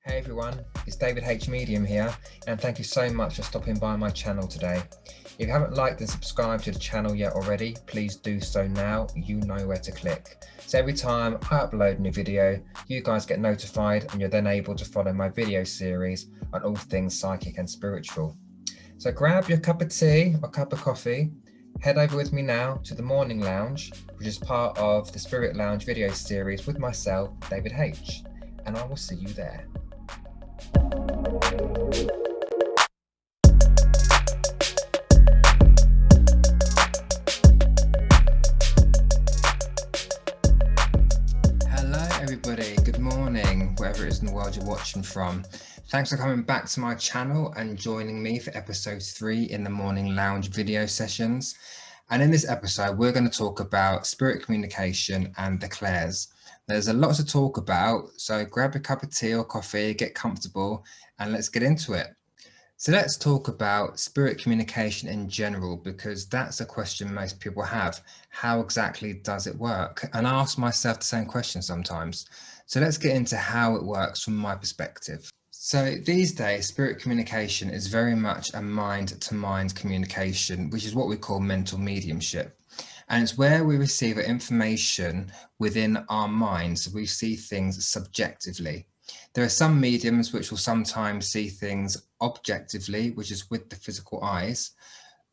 Hey everyone, it's David H Medium here, and thank you so much for stopping by my channel today. If you haven't liked and subscribed to the channel yet already, please do so now. You know where to click. So every time I upload a new video, you guys get notified and you're then able to follow my video series on all things psychic and spiritual. So grab your cup of tea or cup of coffee, head over with me now to the Morning Lounge, which is part of the Spirit Lounge video series with myself, David H, and I will see you there. Hello everybody, good morning, wherever it is in the world you're watching from. Thanks for coming back to my channel and joining me for episode 3 in the Morning Lounge video sessions. And in this episode, we're going to talk about spirit communication and the clairs. There's a lot to talk about, so grab a cup of tea or coffee, get comfortable, and let's get into it. So let's talk about spirit communication in general, because that's a question most people have. How exactly does it work? And I ask myself the same question sometimes. So let's get into how it works from my perspective. So these days, spirit communication is very much a mind-to-mind communication, which is what we call mental mediumship. And it's where we receive information within our minds. We see things subjectively. There are some mediums which will sometimes see things objectively, which is with the physical eyes.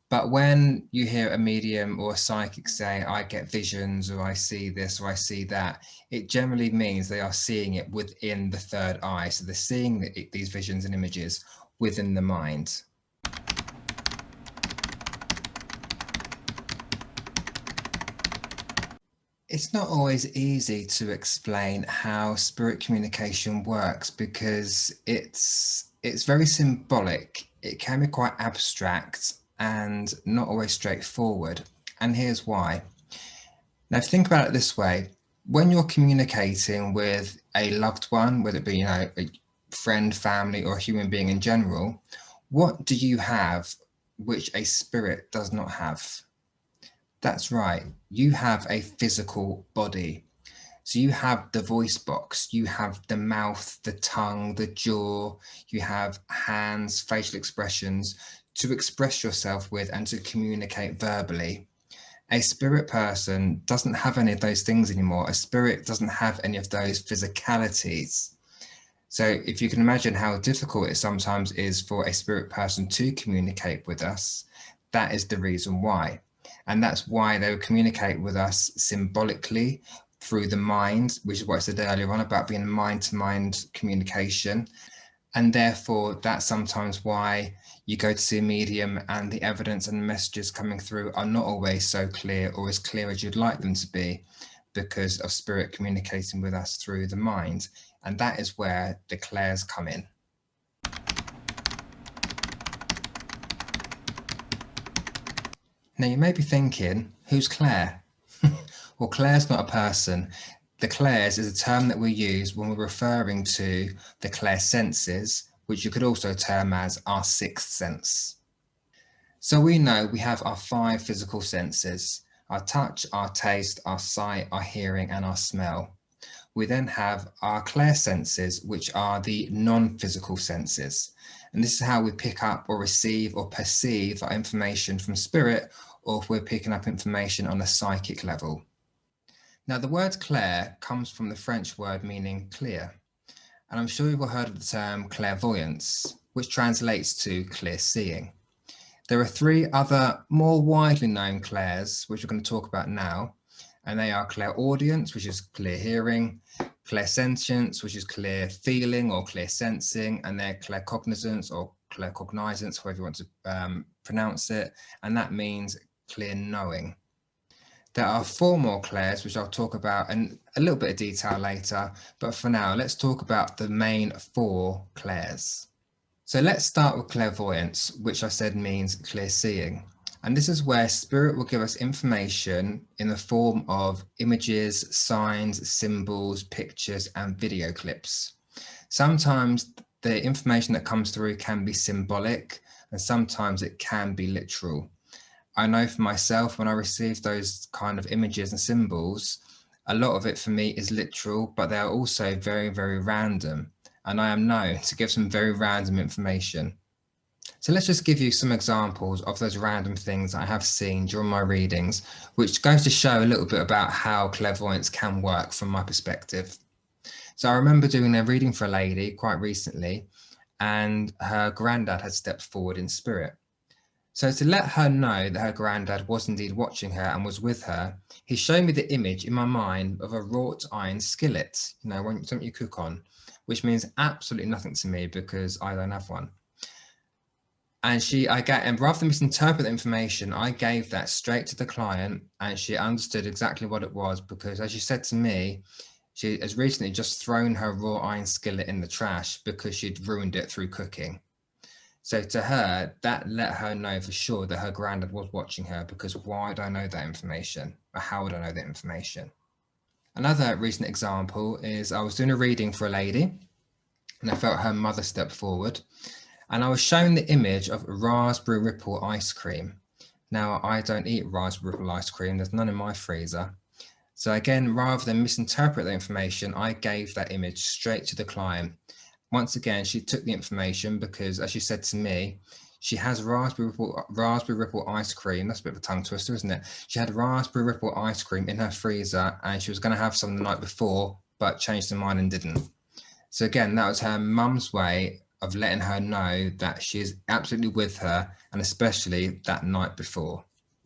But when you hear a medium or a psychic say, I get visions, or I see this, or I see that, it generally means they are seeing it within the third eye. So they're seeing these visions and images within the mind. It's not always easy to explain how spirit communication works because it's very symbolic. It can be quite abstract and not always straightforward. And here's why. Now, think about it this way. When you're communicating with a loved one, whether it be, a friend, family, or a human being in general, what do you have which a spirit does not have? That's right, you have a physical body. So you have the voice box, you have the mouth, the tongue, the jaw, you have hands, facial expressions to express yourself with and to communicate verbally. A spirit person doesn't have any of those things anymore. A spirit doesn't have any of those physicalities. So if you can imagine how difficult it sometimes is for a spirit person to communicate with us, that is the reason why. And that's why they will communicate with us symbolically through the mind, which is what I said earlier on about being mind-to-mind communication. And therefore, that's sometimes why you go to see a medium and the evidence and the messages coming through are not always so clear or as clear as you'd like them to be because of spirit communicating with us through the mind. And that is where the clairs come in. Now you may be thinking, who's Claire? Well, Claire's not a person. The clairs is a term that we use when we're referring to the clairsenses, which you could also term as our sixth sense. So we know we have our 5 physical senses, our touch, our taste, our sight, our hearing, and our smell. We then have our clairsenses, which are the non-physical senses. And this is how we pick up or receive or perceive our information from spirit, or if we're picking up information on a psychic level. Now, the word clair comes from the French word meaning clear. And I'm sure you've all heard of the term clairvoyance, which translates to clear seeing. There are 3 other more widely known clairs, which we're going to talk about now. And they are clairaudience, which is clear hearing, clairsentience, which is clear feeling or clear sensing, and they're claircognizance or claircognizance, however you want to pronounce it, and that means clear knowing. There are 4 more clairs, which I'll talk about in a little bit of detail later, but for now, let's talk about the main 4 clairs. So let's start with clairvoyance, which I said means clear seeing. And this is where spirit will give us information in the form of images, signs, symbols, pictures, and video clips. Sometimes the information that comes through can be symbolic, and sometimes it can be literal. I know for myself, when I receive those kind of images and symbols, a lot of it for me is literal, but they are also very, very random. and I am known to give some very random information. So let's just give you some examples of those random things I have seen during my readings, which goes to show a little bit about how clairvoyance can work from my perspective. So I remember doing a reading for a lady quite recently, and her granddad had stepped forward in spirit. So to let her know that her granddad was indeed watching her and was with her, he showed me the image in my mind of a wrought iron skillet, something you cook on, which means absolutely nothing to me because I don't have one. And rather than misinterpret the information, I gave that straight to the client, and she understood exactly what it was because, as she said to me, she has recently just thrown her raw iron skillet in the trash because she'd ruined it through cooking. So to her, that let her know for sure that her granddad was watching her, because why would I know that information? Or how would I know that information? Another recent example is I was doing a reading for a lady, and I felt her mother step forward, and I was shown the image of raspberry ripple ice cream. Now, I don't eat raspberry ripple ice cream. There's none in my freezer. So again, rather than misinterpret the information, I gave that image straight to the client. Once again, she took the information because, as she said to me, she has raspberry ripple ice cream. That's a bit of a tongue twister, isn't it? She had raspberry ripple ice cream in her freezer, and she was going to have some the night before, but changed her mind and didn't. So again, that was her mum's way of letting her know that she is absolutely with her, and especially that night before.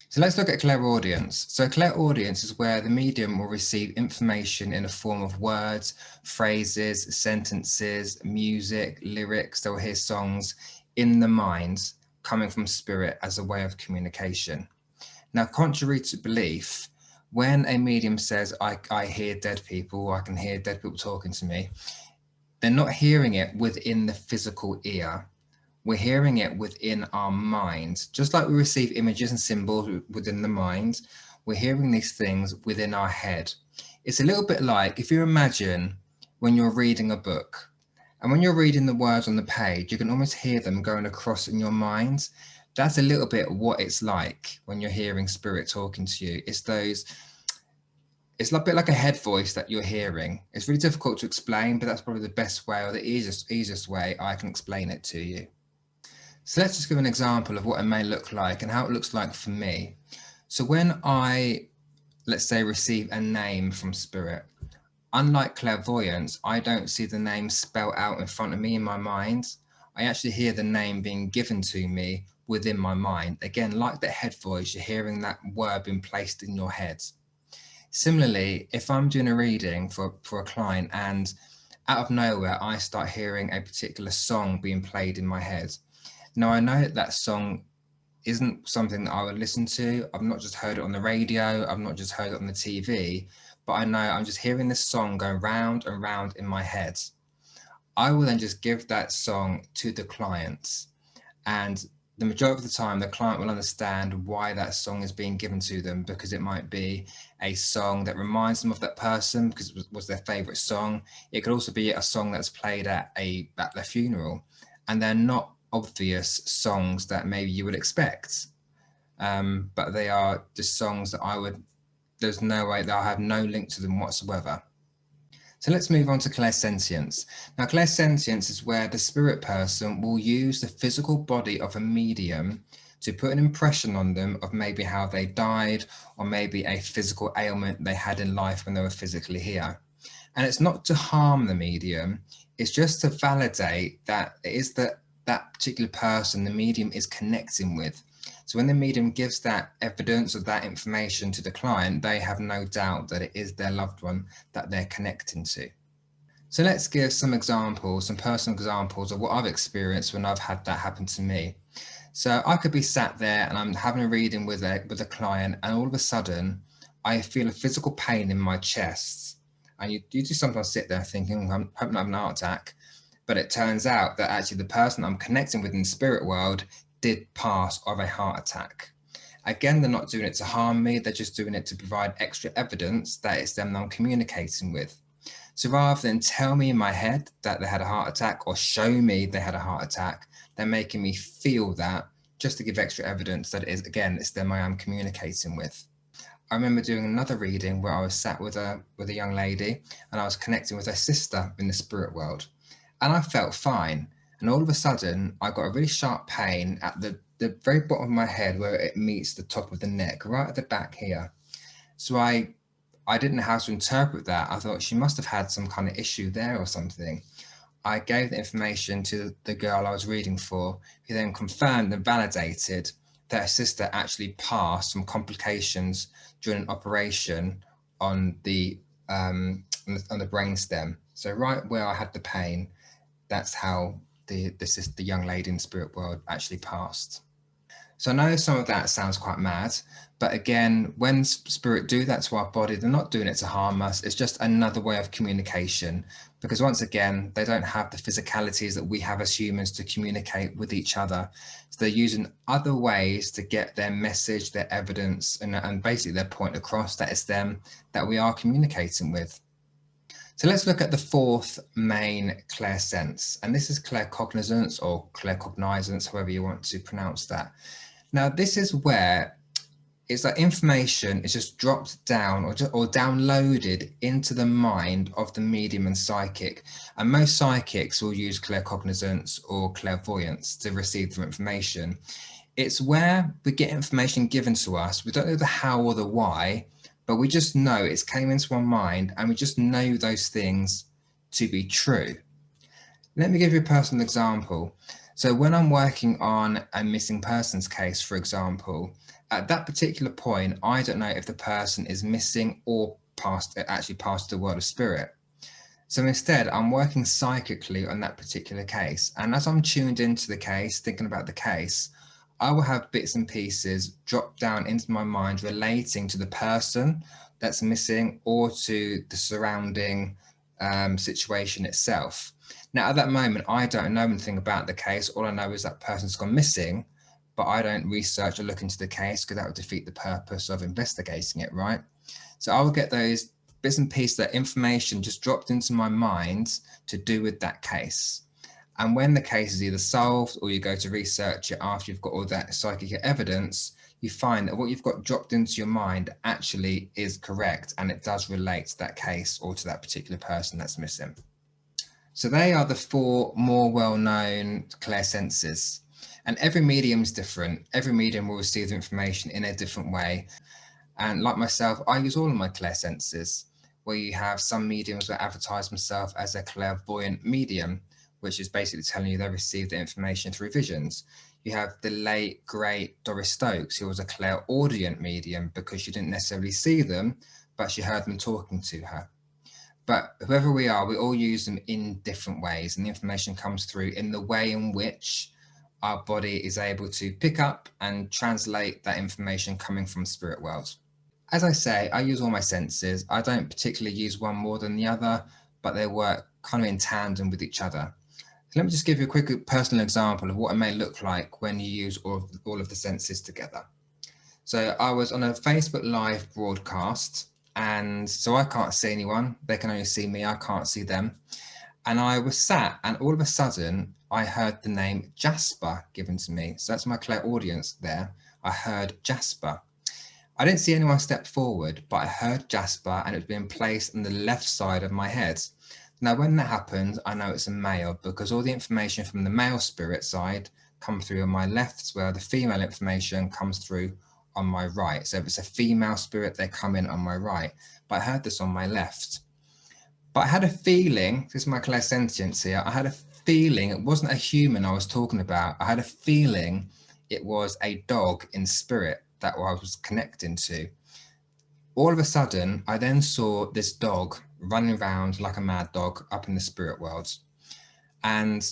So let's look at clairaudience. So clairaudience is where the medium will receive information in a form of words, phrases, sentences, music, lyrics. They'll hear songs in the mind coming from spirit as a way of communication. Now, contrary to belief, when a medium says, I hear dead people, I can hear dead people talking to me, they're not hearing it within the physical ear. We're hearing it within our mind. Just like we receive images and symbols within the mind, we're hearing these things within our head. It's a little bit like if you imagine when you're reading a book, and when you're reading the words on the page, you can almost hear them going across in your mind. That's a little bit what it's like when you're hearing spirit talking to you. It's a bit like a head voice that you're hearing. It's really difficult to explain, but that's probably the best way or the easiest way I can explain it to you. So let's just give an example of what it may look like and how it looks like for me. So when I, let's say, receive a name from spirit, unlike clairvoyance, I don't see the name spelled out in front of me in my mind. I actually hear the name being given to me within my mind. Again, like the head voice, you're hearing that word being placed in your head. Similarly, if I'm doing a reading for a client and out of nowhere, I start hearing a particular song being played in my head. Now, I know that song isn't something that I would listen to. I've not just heard it on the radio. I've not just heard it on the TV, but I know I'm just hearing this song going round and round in my head. I will then just give that song to the client, and the majority of the time, the client will understand why that song is being given to them, because it might be a song that reminds them of that person because it was their favorite song. It could also be a song that's played at their funeral, and they're not obvious songs that maybe you would expect, but they are just songs that there's no way that I have no link to them whatsoever. So let's move on to clairsentience. Now, clairsentience is where the spirit person will use the physical body of a medium to put an impression on them of maybe how they died, or maybe a physical ailment they had in life when they were physically here. And it's not to harm the medium, it's just to validate that it is that particular person the medium is connecting with. So when the medium gives that evidence or that information to the client, they have no doubt that it is their loved one that they're connecting to. So let's give some examples, some personal examples of what I've experienced when I've had that happen to me. So I could be sat there and I'm having a reading with a client, and all of a sudden I feel a physical pain in my chest. And you just sometimes sit there thinking, I'm hoping I have an heart attack. But it turns out that actually the person I'm connecting with in the spirit world did pass of a heart attack. Again, they're not doing it to harm me. They're just doing it to provide extra evidence that it's them that I'm communicating with. So rather than tell me in my head that they had a heart attack or show me they had a heart attack, they're making me feel that just to give extra evidence that it is, again, it's them I am communicating with. I remember doing another reading where I was sat with a young lady, and I was connecting with her sister in the spirit world. and I felt fine. And all of a sudden, I got a really sharp pain at the very bottom of my head where it meets the top of the neck, right at the back here. So I didn't know how to interpret that. I thought she must have had some kind of issue there or something. I gave the information to the girl I was reading for, who then confirmed and validated that her sister actually passed some complications during an operation on the on the brainstem. So right where I had the pain, that's how the young lady in the spirit world actually passed. So I know some of that sounds quite mad, but again, when spirit do that to our body, they're not doing it to harm us. It's just another way of communication, because once again, they don't have the physicalities that we have as humans to communicate with each other. So they're using other ways to get their message, their evidence, and basically their point across that it's them that we are communicating with. So let's look at the fourth main clairsense, and this is claircognizance or claircognizance, however you want to pronounce that. Now, this is where it's like information is just dropped down or downloaded into the mind of the medium and psychic. And most psychics will use claircognizance or clairvoyance to receive their information. It's where we get information given to us. We don't know the how or the why, but we just know it's came into our mind and we just know those things to be true. Let me give you a personal example. So when I'm working on a missing persons case, for example, at that particular point, I don't know if the person is missing or actually passed the world of spirit. So instead, I'm working psychically on that particular case. And as I'm tuned into the case, thinking about the case, I will have bits and pieces drop down into my mind relating to the person that's missing or to the surrounding situation itself. Now, at that moment, I don't know anything about the case. All I know is that person's gone missing, but I don't research or look into the case because that would defeat the purpose of investigating it, right? So I will get those bits and pieces, that information just dropped into my mind to do with that case. And when the case is either solved or you go to research it after you've got all that psychic evidence, you find that what you've got dropped into your mind actually is correct and it does relate to that case or to that particular person that's missing. So they are the four more well-known clairsenses. And every medium is different. Every medium will receive the information in a different way. And like myself, I use all of my clairsenses, where you have some mediums that advertise themselves as a clairvoyant medium, which is basically telling you they received the information through visions. You have the late, great Doris Stokes, who was a clairaudient medium because she didn't necessarily see them, but she heard them talking to her. But whoever we are, we all use them in different ways, and the information comes through in the way in which our body is able to pick up and translate that information coming from spirit world. As I say, I use all my senses. I don't particularly use one more than the other, but they work kind of in tandem with each other. So let me just give you a quick personal example of what it may look like when you use all of the senses together. So I was on a Facebook Live broadcast, and so I can't see anyone. They can only see me. I can't see them. And I was sat, and all of a sudden, I heard the name Jasper given to me. So that's my clairaudience there. I heard Jasper. I didn't see anyone step forward, but I heard Jasper, and it was being placed on the left side of my head. Now, when that happens, I know it's a male because all the information from the male spirit side comes through on my left, where the female information comes through on my right. So if it's a female spirit, they come in on my right. But I heard this on my left. But I had a feeling, this is my clairsentience here, I had a feeling it wasn't a human I was talking about. I had a feeling it was a dog in spirit that I was connecting to. All of a sudden, I then saw this dog running around like a mad dog up in the spirit world. And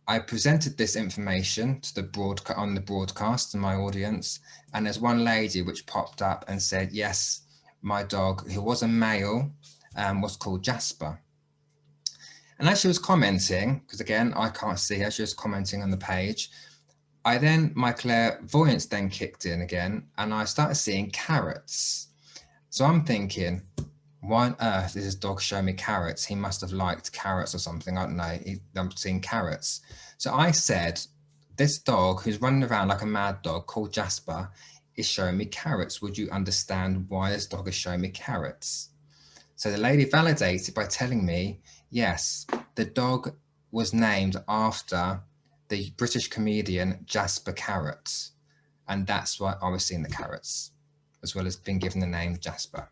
I presented this information to on the broadcast to my audience. And there's one lady which popped up and said, yes, my dog, who was a male, was called Jasper. And as she was commenting, because again, I can't see her, she was commenting on the page, my clairvoyance then kicked in again, and I started seeing carrots. So I'm thinking, why on earth is this dog showing me carrots? He must have liked carrots or something. I don't know. I'm seeing carrots. So I said, this dog who's running around like a mad dog called Jasper is showing me carrots. Would you understand why this dog is showing me carrots? So the lady validated by telling me, yes, the dog was named after the British comedian Jasper Carrot. And that's why I was seeing the carrots, as well as being given the name Jasper.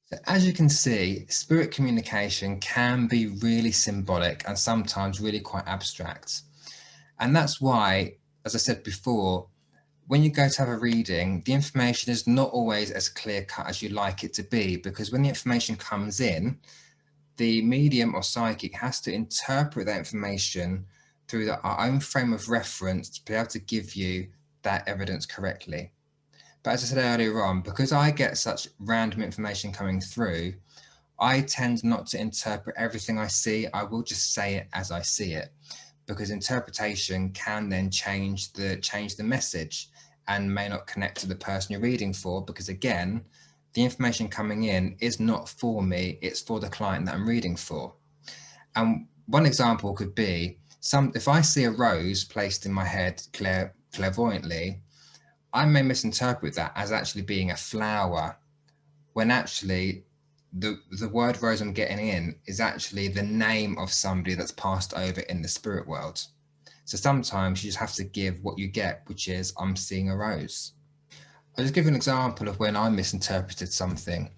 So as you can see, spirit communication can be really symbolic and sometimes really quite abstract. And that's why, as I said before, when you go to have a reading, the information is not always as clear cut as you like it to be, because when the information comes in, the medium or psychic has to interpret that information through our own frame of reference to be able to give you that evidence correctly. But as I said earlier on, because I get such random information coming through, I tend not to interpret everything I see. I will just say it as I see it, because interpretation can then change the message and may not connect to the person you're reading for, because again, the information coming in is not for me, it's for the client that I'm reading for. And one example could be, if I see a rose placed in my head clairvoyantly, I may misinterpret that as actually being a flower, when actually the word rose I'm getting in is actually the name of somebody that's passed over in the spirit world. So sometimes you just have to give what you get, which is I'm seeing a rose. I'll just give you an example of when I misinterpreted something.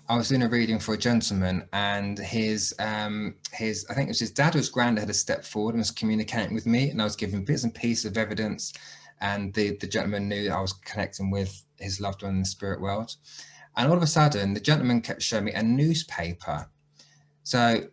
I was doing a reading for a gentleman, and his I think it was his dad or his granddad had stepped forward and was communicating with me, and I was giving bits and pieces of evidence, and the gentleman knew that I was connecting with his loved one in the spirit world. And all of a sudden, the gentleman kept showing me a newspaper. So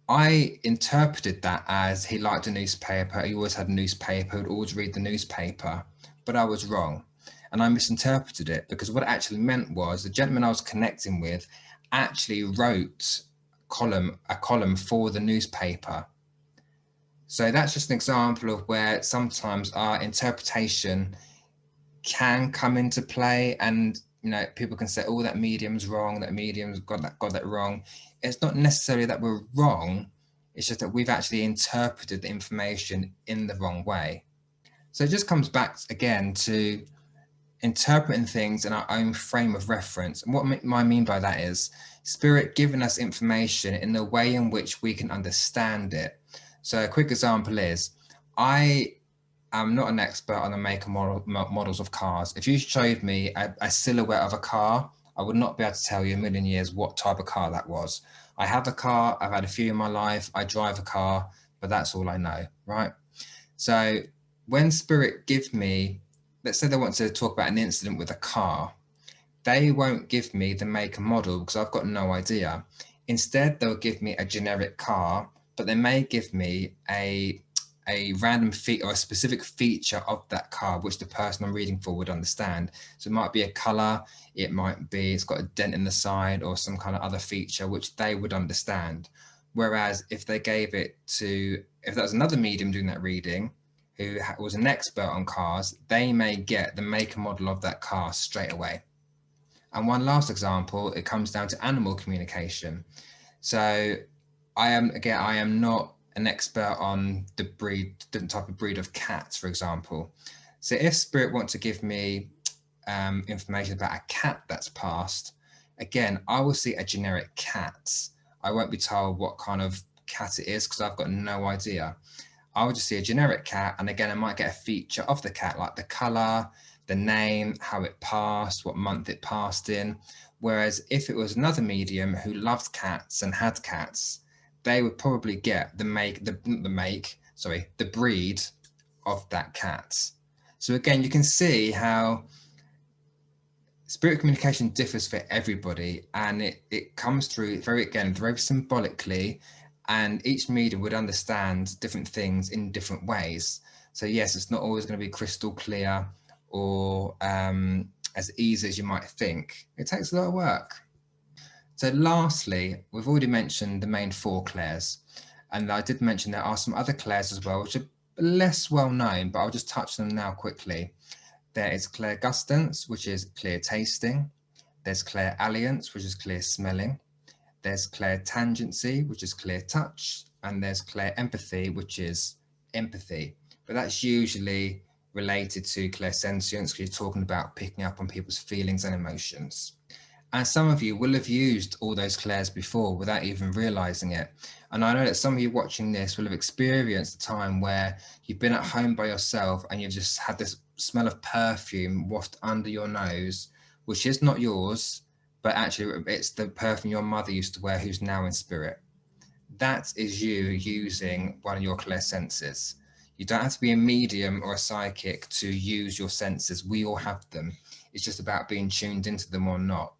I interpreted that as he liked a newspaper, he always had a newspaper, would always read the newspaper, but I was wrong. And I misinterpreted it, because what it actually meant was the gentleman I was connecting with actually wrote a column for the newspaper. So that's just an example of where sometimes our interpretation can come into play, and people can say, oh, that medium's wrong, that medium's got that wrong. It's not necessarily that we're wrong, it's just that we've actually interpreted the information in the wrong way. So it just comes back again to interpreting things in our own frame of reference. And what I mean by that is spirit giving us information in the way in which we can understand it. So a quick example is, I am not an expert on the make and models of cars. If you showed me a silhouette of a car, I would not be able to tell you a million years what type of car that was. I have a car, I've had a few in my life, I drive a car, but that's all I know, right? So when spirit give me, let's say they want to talk about an incident with a car, they won't give me the make and model because I've got no idea. Instead, they'll give me a generic car, but they may give me a random feature or a specific feature of that car, which the person I'm reading for would understand. So it might be a color, it might be it's got a dent in the side, or some kind of other feature which they would understand. Whereas if they gave it to, if that was another medium doing that reading, who was an expert on cars, they may get the make and model of that car straight away. And one last example, it comes down to animal communication. So I am not an expert on the type of breed of cats, for example. So if spirit want to give me information about a cat that's passed, again, I will see a generic cat. I won't be told what kind of cat it is because I've got no idea. I would just see a generic cat, and again, I might get a feature of the cat, like the color, the name, how it passed, what month it passed in. Whereas if it was another medium who loved cats and had cats, they would probably get the breed of that cat. So again, you can see how spirit communication differs for everybody, and it comes through very symbolically, and each medium would understand different things in different ways. So yes, it's not always going to be crystal clear or as easy as you might think. It takes a lot of work. So lastly, we've already mentioned the main 4 clairs, and I did mention there are some other clairs as well, which are less well known, but I'll just touch them now quickly. There is clairgustance, which is clear tasting. There's clairalliance, which is clear smelling. There's clairtangency, which is clear touch. And there's clairempathy, which is empathy. But that's usually related to clairsentience, because you're talking about picking up on people's feelings and emotions. And some of you will have used all those clairs before without even realizing it. And I know that some of you watching this will have experienced a time where you've been at home by yourself and you've just had this smell of perfume waft under your nose, which is not yours, but actually it's the perfume your mother used to wear who's now in spirit. That is you using one of your clear senses. You don't have to be a medium or a psychic to use your senses. We all have them. It's just about being tuned into them or not.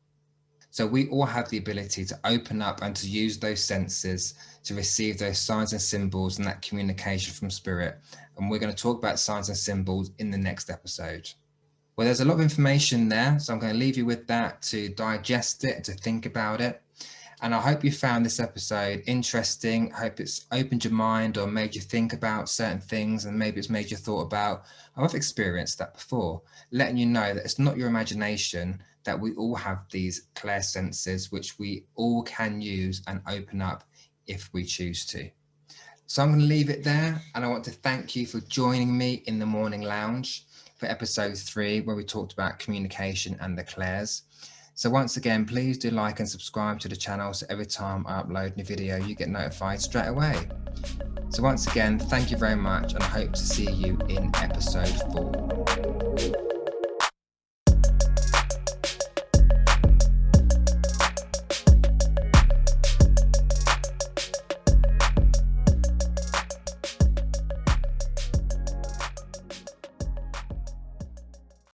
So we all have the ability to open up and to use those senses to receive those signs and symbols and that communication from spirit. And we're going to talk about signs and symbols in the next episode. Well, there's a lot of information there, so I'm going to leave you with that to digest it, to think about it. And I hope you found this episode interesting. I hope it's opened your mind or made you think about certain things, and maybe it's made you thought about, oh, I've experienced that before, letting you know that it's not your imagination, that we all have these clear senses, which we all can use and open up if we choose to. So I'm going to leave it there. And I want to thank you for joining me in the Morning Lounge for episode 3, where we talked about communication and the clairs. So once again, please do like and subscribe to the channel so every time I upload a new video, you get notified straight away. So once again, thank you very much, and I hope to see you in episode 4.